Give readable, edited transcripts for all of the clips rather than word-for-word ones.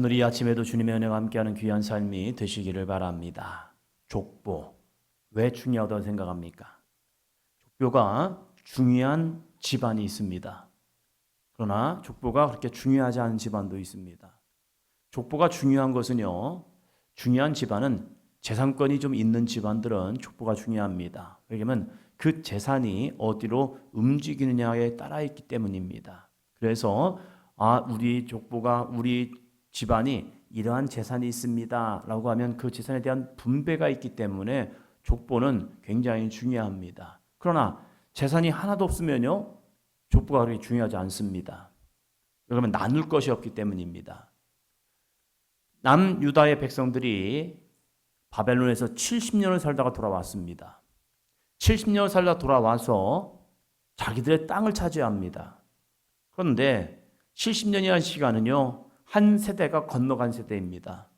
오늘 이 아침에도 주님의 은혜와 함께하는 귀한 삶이 되시기를 바랍니다. 족보, 왜 중요하다고 생각합니까? 족보가 중요한 집안이 있습니다. 그러나 족보가 그렇게 중요하지 않은 집안도 있습니다. 족보가 중요한 것은요, 중요한 집안은 재산권이 좀 있는 집안들은 족보가 중요합니다. 왜냐하면 그 재산이 어디로 움직이느냐에 따라 있기 때문입니다. 그래서 우리 족보가 우리 집안이 이러한 재산이 있습니다 라고 하면 그 재산에 대한 분배가 있기 때문에 족보는 굉장히 중요합니다. 그러나 재산이 하나도 없으면요, 족보가 그렇게 중요하지 않습니다. 그러면 나눌 것이 없기 때문입니다. 남유다의 백성들이 바벨론에서 70년을 살다가 돌아왔습니다. 70년을 살다 돌아와서 자기들의 땅을 차지합니다. 그런데 70년이라는 시간은요, 한 세대가 건너간 세대입니다.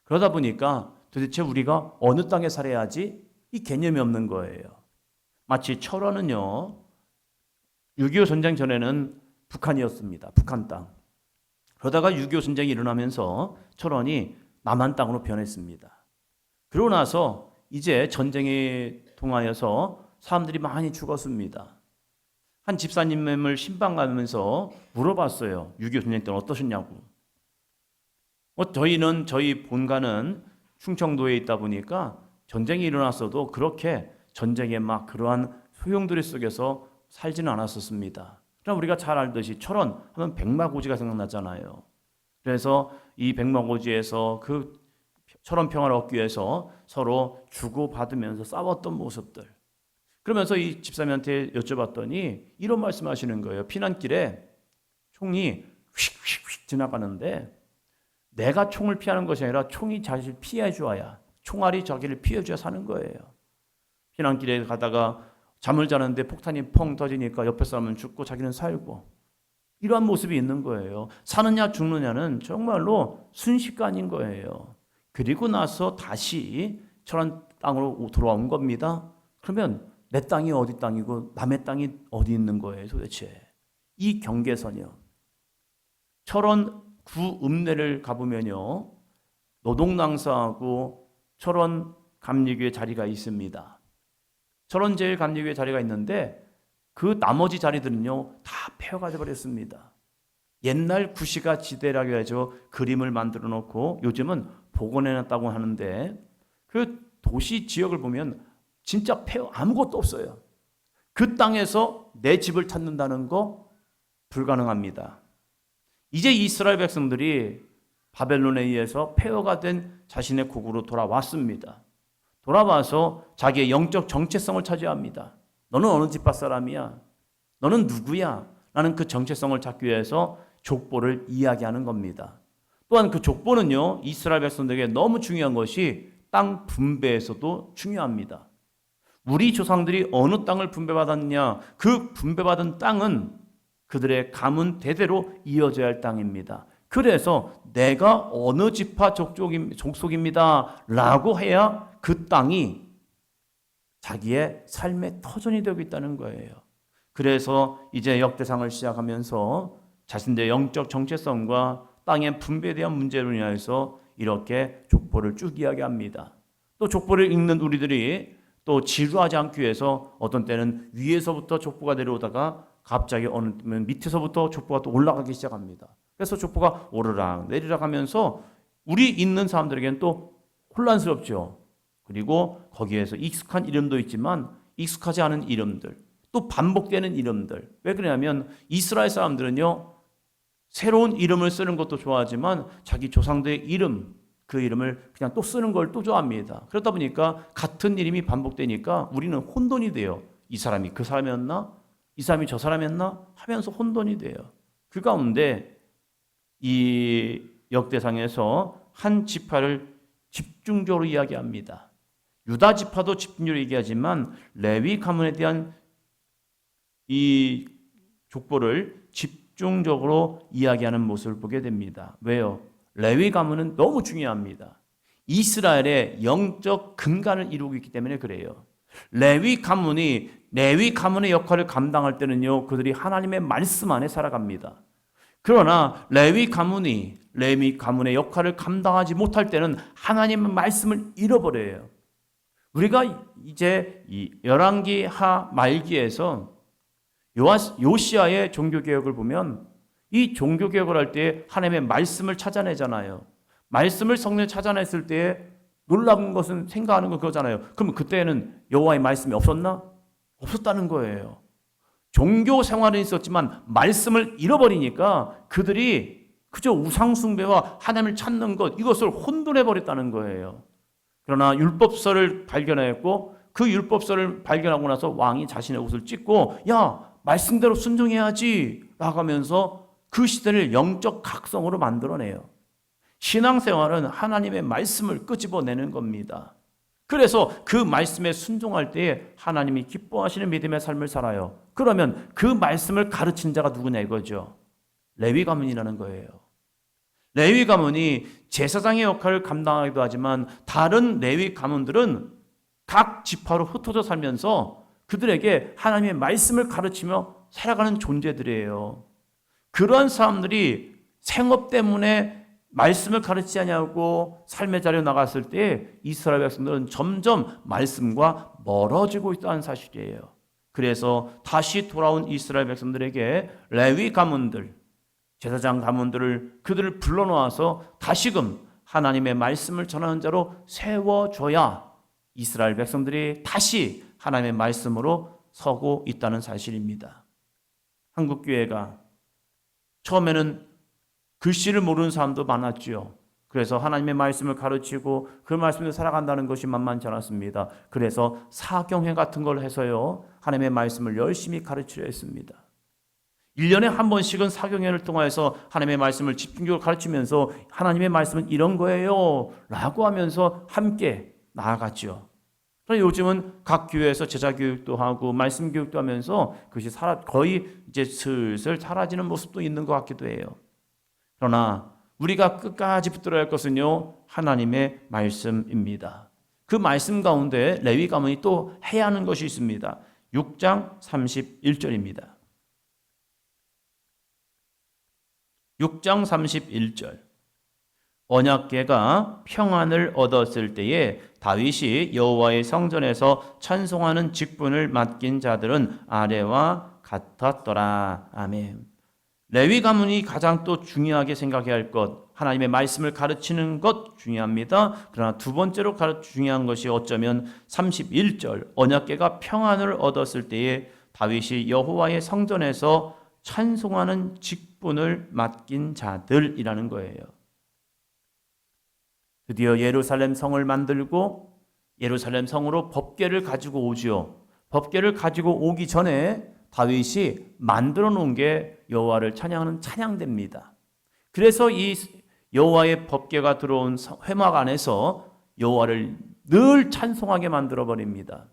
그러다 보니까 도대체 우리가 어느 땅에 살아야지 이 개념이 없는 거예요. 마치 철원은요, 6.25 전쟁 전에는 북한이었습니다. 북한 땅. 그러다가 6.25 전쟁이 일어나면서 철원이 남한 땅으로 변했습니다. 그러고 나서 이제 전쟁에 통하여서 사람들이 많이 죽었습니다. 한 집사님을 신방 가면서 물어봤어요. 6.25 전쟁 때는 어떠셨냐고. 저희 본가는 충청도에 있다 보니까 전쟁이 일어났어도 그렇게 전쟁의 막 그러한 소용돌이 속에서 살지는 않았었습니다. 그럼 우리가 잘 알듯이 철원 하면 백마고지가 생각나잖아요. 그래서 이 백마고지에서 그 철원 평화를 얻기 위해서 서로 주고받으면서 싸웠던 모습들. 그러면서 이 집사님한테 여쭤봤더니 이런 말씀하시는 거예요. 피난길에 총이 휙휙휙 지나가는데 내가 총을 피하는 것이 아니라 총이 자기를 피해 줘야, 총알이 자기를 피해 줘야 사는 거예요. 피난길에 가다가 잠을 자는데 폭탄이 펑 터지니까 옆에 사람은 죽고 자기는 살고, 이러한 모습이 있는 거예요. 사느냐 죽느냐는 정말로 순식간인 거예요. 그리고 나서 다시 철원 땅으로 돌아온 겁니다. 그러면 내 땅이 어디 땅이고 남의 땅이 어디 있는 거예요 도대체. 이 경계선이요. 철원 구 읍내를 가보면요, 노동낭사하고 철원 감리교회 자리가 있습니다. 철원 제일 감리교회 자리가 있는데 그 나머지 자리들은요 다 폐허가 버렸습니다. 옛날 구시가 지대라고 해서 그림을 만들어 놓고 요즘은 복원해놨다고 하는데 그 도시 지역을 보면 진짜 폐허, 아무것도 없어요. 그 땅에서 내 집을 찾는다는 거 불가능합니다. 이제 이스라엘 백성들이 바벨론에 의해서 폐허가 된 자신의 고국으로 돌아왔습니다. 돌아와서 자기의 영적 정체성을 차지합니다. 너는 어느 집밭 사람이야? 너는 누구야? 라는 그 정체성을 찾기 위해서 족보를 이야기하는 겁니다. 또한 그 족보는요, 이스라엘 백성들에게 너무 중요한 것이 땅 분배에서도 중요합니다. 우리 조상들이 어느 땅을 분배받았냐, 그 분배받은 땅은 그들의 가문 대대로 이어져야 할 땅입니다. 그래서 내가 어느 지파 족속입니다 라고 해야 그 땅이 자기의 삶의 터전이 되고 있다는 거예요. 그래서 이제 역대상을 시작하면서 자신들의 영적 정체성과 땅의 분배에 대한 문제로 인하여서 이렇게 족보를 쭉 이야기합니다. 또 족보를 읽는 우리들이 또 지루하지 않기 위해서 어떤 때는 위에서부터 족보가 내려오다가 갑자기 어느 때는 밑에서부터 족보가 또 올라가기 시작합니다. 그래서 족보가 오르락 내리락 하면서 우리 있는 사람들에게는 또 혼란스럽죠. 그리고 거기에서 익숙한 이름도 있지만 익숙하지 않은 이름들, 또 반복되는 이름들. 왜 그러냐면 이스라엘 사람들은요, 새로운 이름을 쓰는 것도 좋아하지만 자기 조상들의 이름, 그 이름을 그냥 또 쓰는 걸 또 좋아합니다. 그러다 보니까 같은 이름이 반복되니까 우리는 혼돈이 돼요. 이 사람이 그 사람이었나? 이 사람이 저 사람이었나? 하면서 혼돈이 돼요. 그 가운데 이 역대상에서 한 지파를 집중적으로 이야기합니다. 유다 지파도 집중적으로 얘기하지만 레위 가문에 대한 이 족보를 집중적으로 이야기하는 모습을 보게 됩니다. 왜요? 레위 가문은 너무 중요합니다. 이스라엘의 영적 근간을 이루고 있기 때문에 그래요. 레위 가문의 역할을 감당할 때는요, 그들이 하나님의 말씀 안에 살아갑니다. 그러나 레위 가문의 역할을 감당하지 못할 때는 하나님의 말씀을 잃어버려요. 우리가 이제 이 열왕기 하 말기에서 요시아의 종교개혁을 보면 이 종교개혁을 할 때 하나님의 말씀을 찾아내잖아요. 말씀을 성령에 찾아냈을 때에 놀라운 것은 생각하는 거 그거잖아요. 그러면 그때는 여호와의 말씀이 없었나? 없었다는 거예요. 종교 생활은 있었지만 말씀을 잃어버리니까 그들이 그저 우상숭배와 하나님을 찾는 것, 이것을 혼돈해버렸다는 거예요. 그러나 율법서를 발견했고 그 율법서를 발견하고 나서 왕이 자신의 옷을 찢고 야, 말씀대로 순종해야지 라고 하면서 그 시대를 영적 각성으로 만들어내요. 신앙생활은 하나님의 말씀을 끄집어내는 겁니다. 그래서 그 말씀에 순종할 때에 하나님이 기뻐하시는 믿음의 삶을 살아요. 그러면 그 말씀을 가르친 자가 누구냐 이거죠. 레위 가문이라는 거예요. 레위 가문이 제사장의 역할을 감당하기도 하지만 다른 레위 가문들은 각 지파로 흩어져 살면서 그들에게 하나님의 말씀을 가르치며 살아가는 존재들이에요. 그러한 사람들이 생업 때문에 말씀을 가르치지 않냐고 삶의 자리에 나갔을 때 이스라엘 백성들은 점점 말씀과 멀어지고 있다는 사실이에요. 그래서 다시 돌아온 이스라엘 백성들에게 레위 가문들, 제사장 가문들을 그들을 불러놓아서 다시금 하나님의 말씀을 전하는 자로 세워줘야 이스라엘 백성들이 다시 하나님의 말씀으로 서고 있다는 사실입니다. 한국교회가 처음에는 글씨를 모르는 사람도 많았죠. 그래서 하나님의 말씀을 가르치고 그 말씀으로 살아간다는 것이 만만치 않았습니다. 그래서 사경회 같은 걸 해서요, 하나님의 말씀을 열심히 가르치려 했습니다. 1년에 한 번씩은 사경회를 통해서 하나님의 말씀을 집중적으로 가르치면서 하나님의 말씀은 이런 거예요 라고 하면서 함께 나아갔죠. 그러나 요즘은 각 교회에서 제자교육도 하고 말씀 교육도 하면서 그것이 거의 이제 슬슬 사라지는 모습도 있는 것 같기도 해요. 그러나 우리가 끝까지 붙들어야 할 것은요, 하나님의 말씀입니다. 그 말씀 가운데 레위 가문이 또 해야 하는 것이 있습니다. 6장 31절입니다. 6장 31절. 언약궤가 평안을 얻었을 때에 다윗이 여호와의 성전에서 찬송하는 직분을 맡긴 자들은 아래와 같았더라. 아멘. 레위 가문이 가장 또 중요하게 생각해야 할 것, 하나님의 말씀을 가르치는 것 중요합니다. 그러나 두 번째로 중요한 것이 어쩌면 31절 언약궤가 평안을 얻었을 때에 다윗이 여호와의 성전에서 찬송하는 직분을 맡긴 자들이라는 거예요. 드디어 예루살렘 성을 만들고 예루살렘 성으로 법궤를 가지고 오지요. 법궤를 가지고 오기 전에 다윗이 만들어 놓은 게 여호와를 찬양하는 찬양대입니다. 그래서 이 여호와의 법궤가 들어온 회막 안에서 여호와를 늘 찬송하게 만들어 버립니다.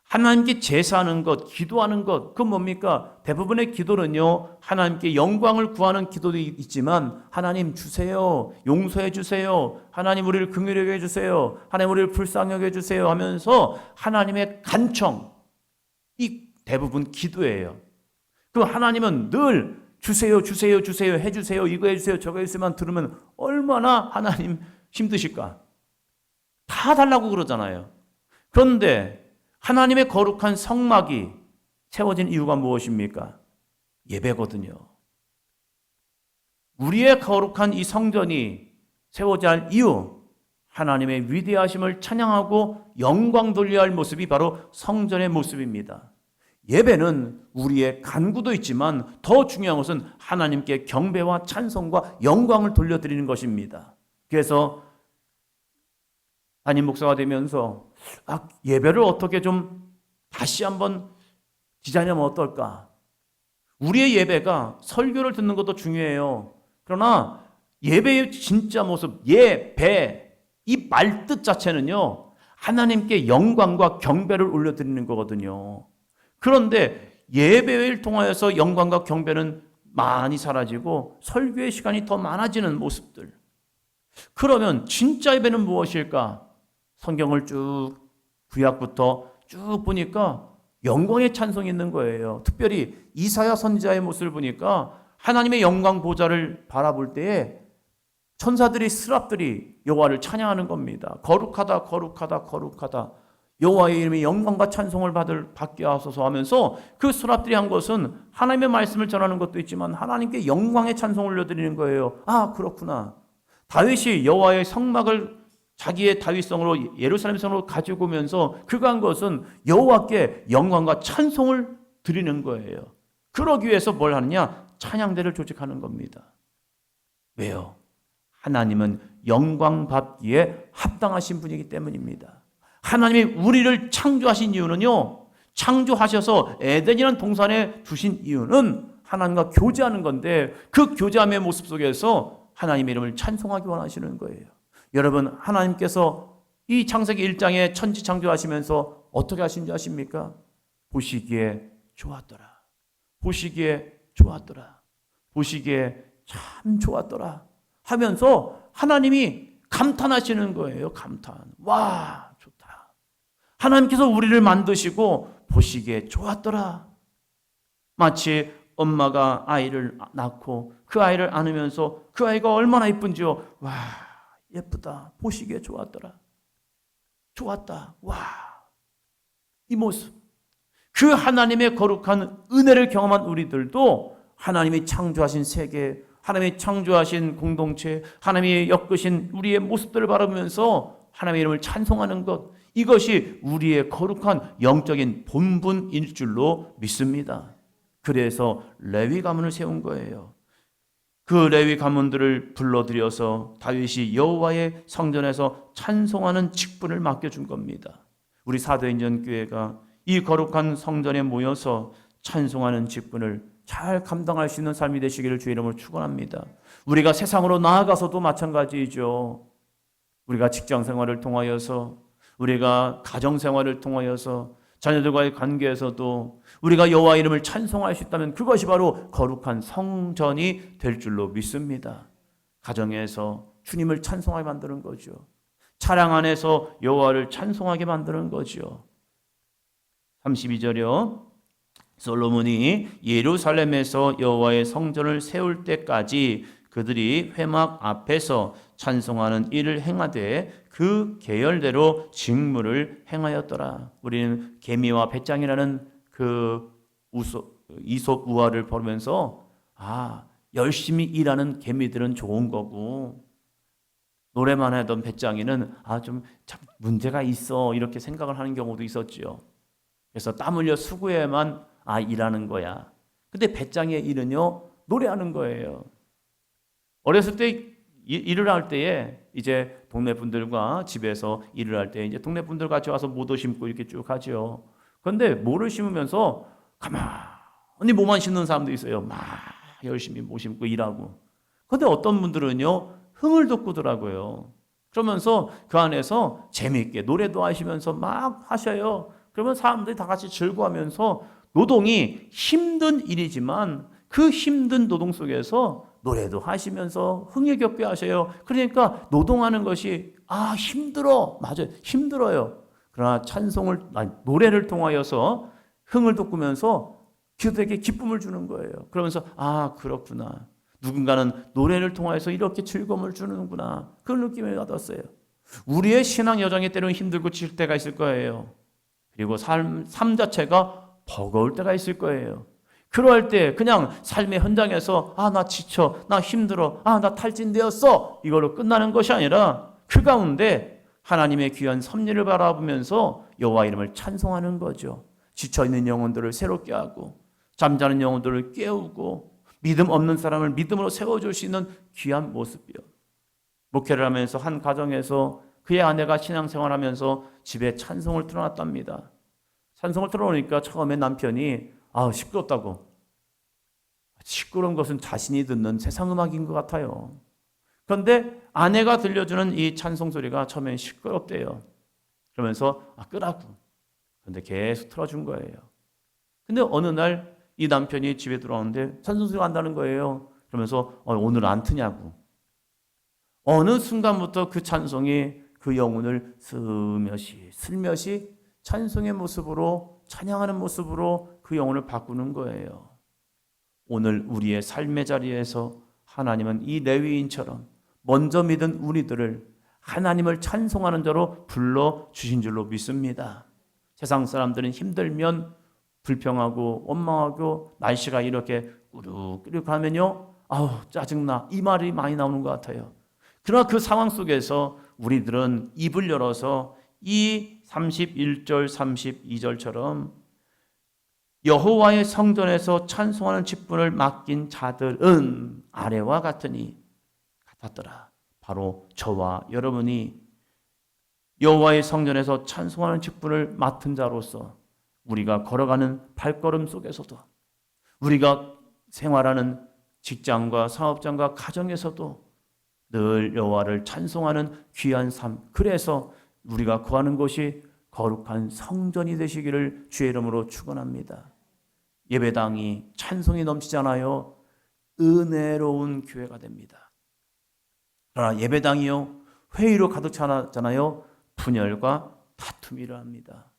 하나님께 제사하는 것, 기도하는 것, 그건 뭡니까? 대부분의 기도는요, 하나님께 영광을 구하는 기도도 있지만 하나님 주세요, 용서해 주세요, 하나님 우리를 긍휼히 여겨 주세요, 하나님 우리를 불쌍히 여겨 주세요 하면서 하나님의 간청, 이 대부분 기도예요. 그럼 하나님은 늘 주세요, 주세요, 주세요, 해주세요, 이거 해주세요, 저거 해주세요만 들으면 얼마나 하나님 힘드실까? 다 달라고 그러잖아요. 그런데 하나님의 거룩한 성막이 세워진 이유가 무엇입니까? 예배거든요. 우리의 거룩한 이 성전이 세워져야 할 이유, 하나님의 위대하심을 찬양하고 영광 돌려야 할 모습이 바로 성전의 모습입니다. 예배는 우리의 간구도 있지만 더 중요한 것은 하나님께 경배와 찬송과 영광을 돌려드리는 것입니다. 그래서 담임 목사가 되면서 예배를 어떻게 좀 다시 한번 디자인하면 어떨까? 우리의 예배가 설교를 듣는 것도 중요해요. 그러나 예배의 진짜 모습, 예배, 이 말뜻 자체는요, 하나님께 영광과 경배를 올려드리는 거거든요. 그런데 예배를 통하여서 영광과 경배는 많이 사라지고 설교의 시간이 더 많아지는 모습들. 그러면 진짜 예배는 무엇일까? 성경을 쭉 구약부터 쭉 보니까 영광의 찬송이 있는 거예요. 특별히 이사야 선지자의 모습을 보니까 하나님의 영광 보좌를 바라볼 때에 천사들이 스랍들이 여호와를 찬양하는 겁니다. 거룩하다 거룩하다 거룩하다 여호와의 이름이 영광과 찬송을 받게 하소서 하면서 그 스랍들이 한 것은 하나님의 말씀을 전하는 것도 있지만 하나님께 영광의 찬송을 올려드리는 거예요. 아 그렇구나. 다윗이 여호와의 성막을 자기의 다윗성으로 예루살렘 성으로 가지고 오면서 그가 한 것은 여호와께 영광과 찬송을 드리는 거예요. 그러기 위해서 뭘 하느냐? 찬양대를 조직하는 겁니다. 왜요? 하나님은 영광 받기에 합당하신 분이기 때문입니다. 하나님이 우리를 창조하신 이유는요, 창조하셔서 에덴이라는 동산에 두신 이유는 하나님과 교제하는 건데 그 교제함의 모습 속에서 하나님의 이름을 찬송하기 원하시는 거예요. 여러분, 하나님께서 이 창세기 1장에 천지 창조하시면서 어떻게 하신지 아십니까? 보시기에 좋았더라. 보시기에 좋았더라. 보시기에 참 좋았더라 하면서 하나님이 감탄하시는 거예요. 감탄. 와, 좋다. 하나님께서 우리를 만드시고 보시기에 좋았더라. 마치 엄마가 아이를 낳고 그 아이를 안으면서 그 아이가 얼마나 예쁜지요. 와, 예쁘다. 보시기에 좋았더라. 좋았다. 와, 이 모습. 그 하나님의 거룩한 은혜를 경험한 우리들도 하나님이 창조하신 세계, 하나님이 창조하신 공동체, 하나님이 엮으신 우리의 모습들을 바라보면서 하나님의 이름을 찬송하는 것, 이것이 우리의 거룩한 영적인 본분일 줄로 믿습니다. 그래서 레위 가문을 세운 거예요. 그 레위 가문들을 불러들여서 다윗이 여호와의 성전에서 찬송하는 직분을 맡겨준 겁니다. 우리 사도행전 교회가 이 거룩한 성전에 모여서 찬송하는 직분을 잘 감당할 수 있는 삶이 되시기를 주의 이름으로 축원합니다. 우리가 세상으로 나아가서도 마찬가지죠. 우리가 직장 생활을 통하여서, 우리가 가정 생활을 통하여서, 자녀들과의 관계에서도 우리가 여호와 이름을 찬송할 수 있다면 그것이 바로 거룩한 성전이 될 줄로 믿습니다. 가정에서 주님을 찬송하게 만드는 거죠. 차량 안에서 여호와를 찬송하게 만드는 거죠. 32절이요. 솔로몬이 예루살렘에서 여호와의 성전을 세울 때까지 그들이 회막 앞에서 찬송하는 일을 행하되 그 계열대로 직무를 행하였더라. 우리는 개미와 배짱이라는 그 이솝 우화를 보면서 열심히 일하는 개미들은 좋은 거고 노래만 하던 배짱이는 좀 참 문제가 있어 이렇게 생각을 하는 경우도 있었지요. 그래서 땀 흘려 수고해야만 일하는 거야. 근데 배짱이의 일은요, 노래하는 거예요. 어렸을 때 일을 할 때에 이제 동네 분들과 집에서 일을 할 때 이제 동네 분들 같이 와서 모도 심고 이렇게 쭉 하죠. 그런데 모를 심으면서 가만히 모만 심는 사람도 있어요. 막 열심히 모 심고 일하고. 그런데 어떤 분들은요, 흥을 돋구더라고요. 그러면서 그 안에서 재미있게 노래도 하시면서 막 하셔요. 그러면 사람들이 다 같이 즐거워하면서 노동이 힘든 일이지만 그 힘든 노동 속에서 노래도 하시면서 흥에 겹게 하셔요. 그러니까 노동하는 것이 힘들어. 맞아요. 힘들어요. 그러나 노래를 통하여서 흥을 돋구면서 그들에게 기쁨을 주는 거예요. 그러면서 그렇구나. 누군가는 노래를 통하여서 이렇게 즐거움을 주는구나. 그런 느낌을 받았어요. 우리의 신앙 여정이 때로는 힘들고 질 때가 있을 거예요. 그리고 삶 자체가 버거울 때가 있을 거예요. 그럴 때 그냥 삶의 현장에서 나 지쳐, 나 힘들어, 나 탈진되었어 이걸로 끝나는 것이 아니라 그 가운데 하나님의 귀한 섭리를 바라보면서 여호와 이름을 찬송하는 거죠. 지쳐있는 영혼들을 새롭게 하고 잠자는 영혼들을 깨우고 믿음 없는 사람을 믿음으로 세워줄 수 있는 귀한 모습이요. 목회를 하면서 한 가정에서 그의 아내가 신앙생활하면서 집에 찬송을 틀어놨답니다. 찬송을 틀어놓으니까 처음에 남편이 시끄럽다고. 시끄러운 것은 자신이 듣는 세상 음악인 것 같아요. 그런데 아내가 들려주는 이 찬송 소리가 처음엔 시끄럽대요. 그러면서 끄라고. 그런데 계속 틀어준 거예요. 근데 어느 날 이 남편이 집에 들어오는데 찬송 소리가 안다는 거예요. 그러면서 오늘 안 트냐고. 어느 순간부터 그 찬송이 그 영혼을 슬며시 찬송의 모습으로 찬양하는 모습으로 그 영혼을 바꾸는 거예요. 오늘 우리의 삶의 자리에서 하나님은 이 레위인처럼 먼저 믿은 우리들을 하나님을 찬송하는 자로 불러주신 줄로 믿습니다. 세상 사람들은 힘들면 불평하고 원망하고 날씨가 이렇게 꾸룩꾸룩하면요, 아우 짜증나, 이 말이 많이 나오는 것 같아요. 그러나 그 상황 속에서 우리들은 입을 열어서 이 31절 32절처럼 여호와의 성전에서 찬송하는 직분을 맡긴 자들은 아래와 같으니 같았더라. 바로 저와 여러분이 여호와의 성전에서 찬송하는 직분을 맡은 자로서 우리가 걸어가는 발걸음 속에서도, 우리가 생활하는 직장과 사업장과 가정에서도 늘 여호와를 찬송하는 귀한 삶, 그래서 우리가 구하는 것이 거룩한 성전이 되시기를 주의 이름으로 축원합니다. 예배당이 찬송이 넘치잖아요. 은혜로운 교회가 됩니다. 그러나 예배당이요, 회의로 가득 차잖아요. 분열과 다툼이 일어납니다.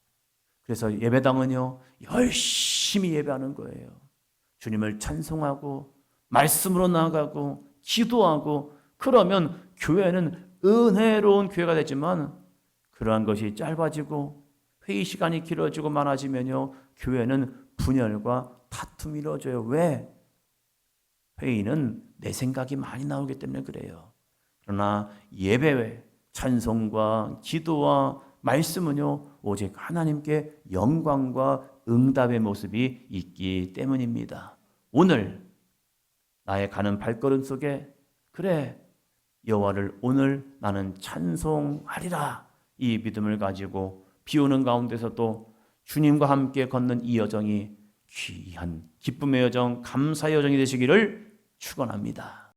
그래서 예배당은요, 열심히 예배하는 거예요. 주님을 찬송하고 말씀으로 나아가고 기도하고, 그러면 교회는 은혜로운 교회가 되지만 그러한 것이 짧아지고 회의 시간이 길어지고 많아지면요, 교회는 분열과 다툼이 이루어져요. 왜? 회의는 내 생각이 많이 나오기 때문에 그래요. 그러나 예배, 찬송과 기도와 말씀은요, 오직 하나님께 영광과 응답의 모습이 있기 때문입니다. 오늘 나의 가는 발걸음 속에, 그래, 여호와를 오늘 나는 찬송하리라, 이 믿음을 가지고 비 오는 가운데서도 주님과 함께 걷는 이 여정이 귀한 기쁨의 여정, 감사의 여정이 되시기를 축원합니다.